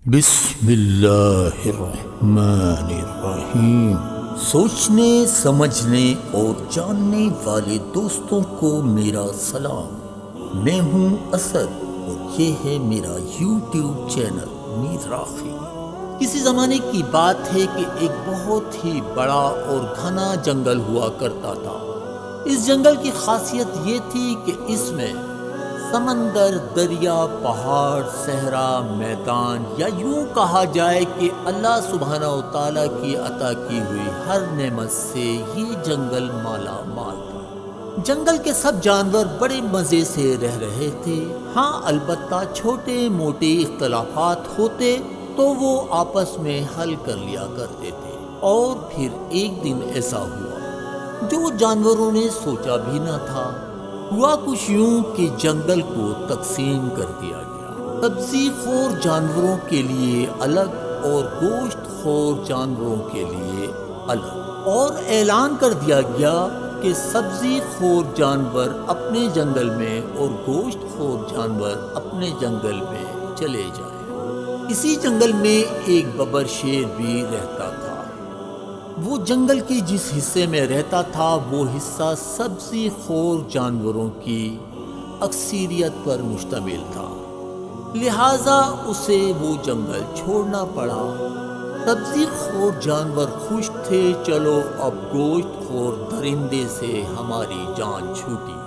بسم اللہ الرحمن الرحیم۔ سوچنے سمجھنے اور جاننے والے دوستوں کو میرا سلام۔ میں ہوں اسد اور یہ ہے میرا یوٹیوب چینل میر راقی۔ کسی زمانے کی بات ہے کہ ایک بہت ہی بڑا اور گھنا جنگل ہوا کرتا تھا۔ اس جنگل کی خاصیت یہ تھی کہ اس میں سمندر، دریا، پہاڑ، صحرا، میدان یا یوں کہا جائے کہ اللہ سبحانہ و تعالیٰ کی عطا کی ہوئی ہر نعمت سے یہ جنگل مالا مال تھا۔ جنگل کے سب جانور بڑے مزے سے رہ رہے تھے۔ ہاں البتہ چھوٹے موٹے اختلافات ہوتے تو وہ آپس میں حل کر لیا کرتے تھے۔ اور پھر ایک دن ایسا ہوا جو جانوروں نے سوچا بھی نہ تھا۔ ہوا کچھ یوں کہ جنگل کو تقسیم کر دیا گیا، سبزی خور جانوروں کے لیے الگ اور گوشت خور جانوروں کے لیے الگ، اور اعلان کر دیا گیا کہ سبزی خور جانور اپنے جنگل میں اور گوشت خور جانور اپنے جنگل میں چلے جائیں۔ اسی جنگل میں ایک ببر شیر بھی رہتا تھا۔ وہ جنگل کے جس حصے میں رہتا تھا وہ حصہ سبزی خور جانوروں کی اکثریت پر مشتمل تھا، لہٰذا اسے وہ جنگل چھوڑنا پڑا۔ سبزی خور جانور خوش تھے، چلو اب گوشت خور درندے سے ہماری جان چھوٹی،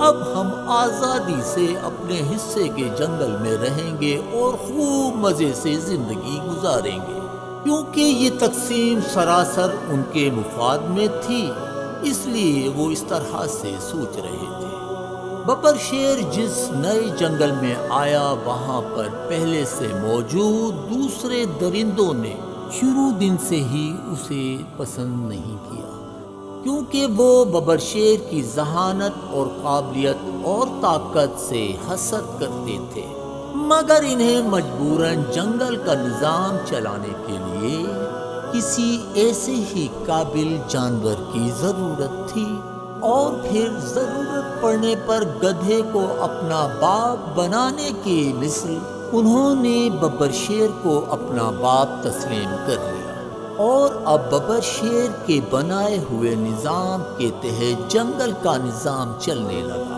اب ہم آزادی سے اپنے حصے کے جنگل میں رہیں گے اور خوب مزے سے زندگی گزاریں گے۔ کیونکہ یہ تقسیم سراسر ان کے مفاد میں تھی، اس لیے وہ اس طرح سے سوچ رہے تھے۔ ببر شیر جس نئے جنگل میں آیا وہاں پر پہلے سے موجود دوسرے درندوں نے شروع دن سے ہی اسے پسند نہیں کیا، کیونکہ وہ ببر شیر کی ذہانت اور قابلیت اور طاقت سے حسد کرتے تھے، مگر انہیں مجبوراً جنگل کا نظام چلانے کے لیے کسی ایسے ہی قابل جانور کی ضرورت تھی، اور پھر ضرورت پڑنے پر گدھے کو اپنا باپ بنانے کے مثل انہوں نے ببر شیر کو اپنا باپ تسلیم کر لیا، اور اب ببر شیر کے بنائے ہوئے نظام کے تحت جنگل کا نظام چلنے لگا۔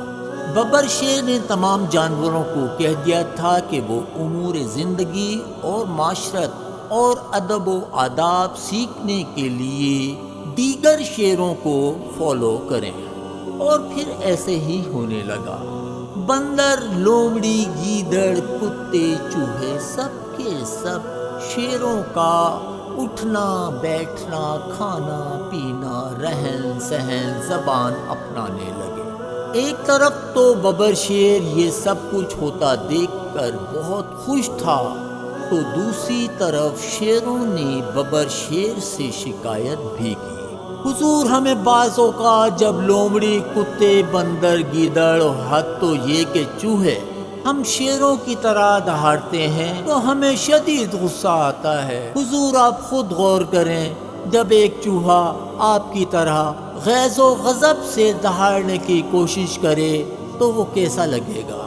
ببر شیر نے تمام جانوروں کو کہہ دیا تھا کہ وہ امور زندگی اور معاشرت اور ادب و آداب سیکھنے کے لیے دیگر شیروں کو فالو کریں، اور پھر ایسے ہی ہونے لگا۔ بندر، لومڑی، گیدڑ، کتے، چوہے سب کے سب شیروں کا اٹھنا بیٹھنا، کھانا پینا، رہن سہن، زبان اپنانے لگے۔ ایک طرف تو ببر شیر یہ سب کچھ ہوتا دیکھ کر بہت خوش تھا، تو دوسری طرف شیروں نے ببر شیر سے شکایت بھی کی، حضور ہمیں بعض اوقات جب لومڑی، کتے، بندر، گیدڑ اور حد تو یہ کہ چوہے ہم شیروں کی طرح دہاڑتے ہیں تو ہمیں شدید غصہ آتا ہے۔ حضور آپ خود غور کریں، جب ایک چوہا آپ کی طرح غیظ و غضب سے دہاڑنے کی کوشش کرے تو وہ کیسا لگے گا؟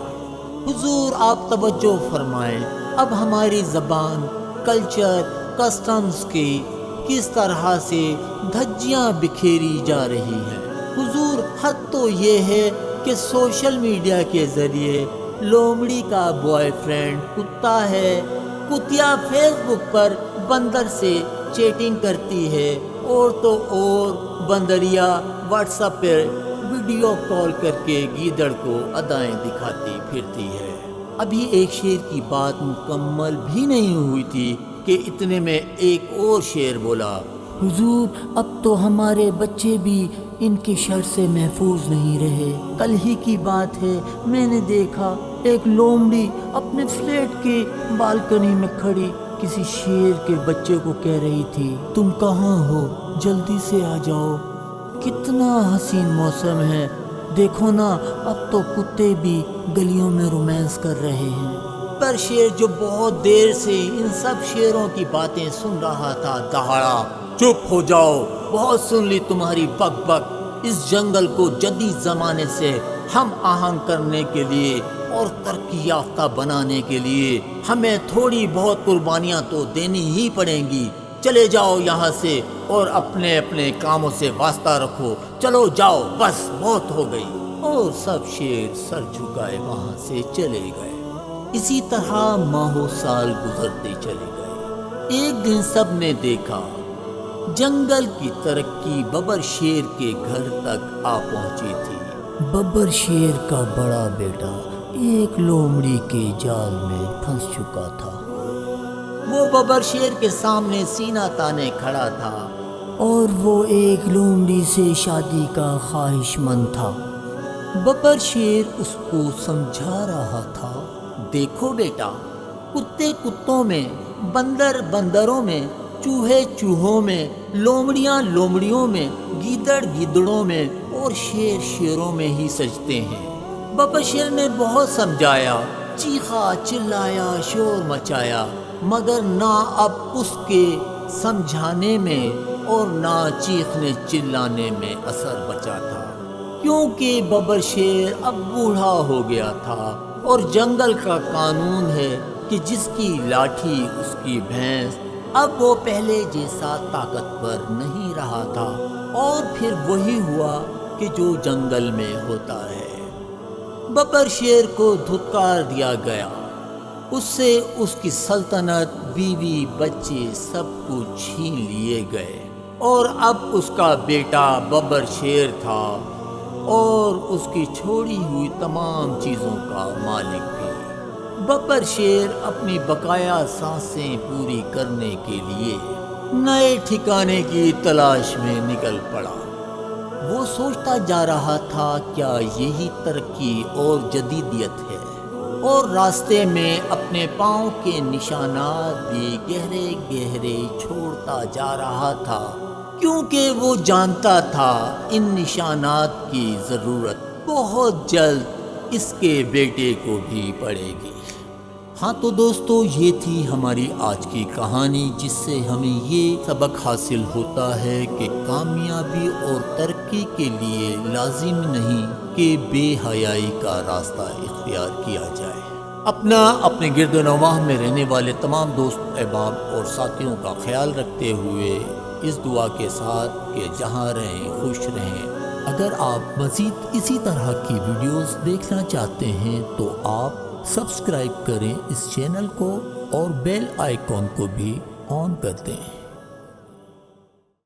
حضور آپ توجہ فرمائیں، اب ہماری زبان، کلچر، کسٹمز کی کس طرح سے دھجیاں بکھیری جا رہی ہیں۔ حضور حد تو یہ ہے کہ سوشل میڈیا کے ذریعے لومڑی کا بوائے فرینڈ کتا ہے، کتیا فیس بک پر بندر سے چیٹنگ کرتی ہے، اور تو اور بندریا واٹس ایپ پر ویڈیو کال کر کے گیدڑ کو ادائیں دکھاتی پھرتی ہے۔ ابھی ایک شیر کی بات مکمل بھی نہیں ہوئی تھی کہ اتنے میں ایک اور شیر بولا، حضور اب تو ہمارے بچے بھی ان کے شر سے محفوظ نہیں رہے۔ کل ہی کی بات ہے، میں نے دیکھا ایک لومڑی اپنے فلیٹ کی بالکنی میں کھڑی کسی شیر کے بچے کو کہہ رہی تھی، تم کہاں ہو، جلدی سے آ جاؤ، کتنا حسین موسم ہے، دیکھو نا اب تو کتے بھی گلیوں میں رومانس کر رہے ہیں۔ پر شیر جو بہت دیر سے ان سب شیروں کی باتیں سن رہا تھا دہاڑا، چپ ہو جاؤ، بہت سن لی تمہاری بک بک، اس جنگل کو جدید زمانے سے ہم آہنگ کرنے کے لیے اور ترقی یافتہ بنانے کے لیے ہمیں تھوڑی بہت قربانیاں تو دینی ہی پڑیں گی۔ چلے جاؤ یہاں سے اور اپنے اپنے کاموں سے واسطہ رکھو، چلو جاؤ، بس بہت ہو گئی۔ اور سب شیر سر جھکائے وہاں سے چلے گئے۔ اسی طرح ماہوں سال گزرتے چلے گئے۔ ایک دن سب نے دیکھا جنگل کی ترقی ببر شیر کے گھر تک آ پہنچی تھی۔ ببر شیر کا بڑا بیٹا ایک لومڑی کے جال میں پھنس چکا تھا۔ وہ ببر شیر کے سامنے سینہ تانے کھڑا تھا اور وہ ایک لومڑی سے شادی کا خواہش مند تھا۔ ببر شیر اس کو سمجھا رہا تھا، دیکھو بیٹا، کتے کتوں میں، بندر بندروں میں، چوہے چوہوں میں، لومڑیاں لومڑیوں میں، گیدڑ گیدڑوں میں اور شیر شیروں میں ہی سجتے ہیں۔ ببر شیر نے بہت سمجھایا، چیخا چلایا، شور مچایا، مگر نہ اب اس کے سمجھانے میں اور نہ چیخنے چلانے میں اثر بچا تھا، کیونکہ ببر شیر اب بوڑھا ہو گیا تھا اور جنگل کا قانون ہے کہ جس کی لاٹھی اس کی بھینس۔ اب وہ پہلے جیسا طاقتور نہیں رہا تھا اور پھر وہی ہوا کہ جو جنگل میں ہوتا ہے۔ ببر شیر کو دھتکار دیا گیا، اس سے اس کی سلطنت، بیوی، بچے سب کچھ چھین لیے گئے اور اب اس کا بیٹا ببر شیر تھا اور اس کی چھوڑی ہوئی تمام چیزوں کا مالک بھی۔ ببر شیر اپنی بقایا سانسیں پوری کرنے کے لیے نئے ٹھکانے کی تلاش میں نکل پڑا۔ وہ سوچتا جا رہا تھا، کیا یہی ترقی اور جدیدیت ہے؟ اور راستے میں اپنے پاؤں کے نشانات بھی گہرے گہرے چھوڑتا جا رہا تھا، کیونکہ وہ جانتا تھا ان نشانات کی ضرورت بہت جلد اس کے بیٹے کو بھی پڑے گی۔ ہاں تو دوستو، یہ تھی ہماری آج کی کہانی، جس سے ہمیں یہ سبق حاصل ہوتا ہے کہ کامیابی اور ترقی کے لیے لازم نہیں کہ بے حیائی کا راستہ اختیار کیا جائے۔ اپنے گرد و نواح میں رہنے والے تمام دوست احباب اور ساتھیوں کا خیال رکھتے ہوئے اس دعا کے ساتھ کہ جہاں رہیں خوش رہیں۔ اگر آپ مزید اسی طرح کی ویڈیوز دیکھنا چاہتے ہیں تو آپ سبسکرائب کریں اس چینل کو اور بیل آئیکن کو بھی آن کر دیں۔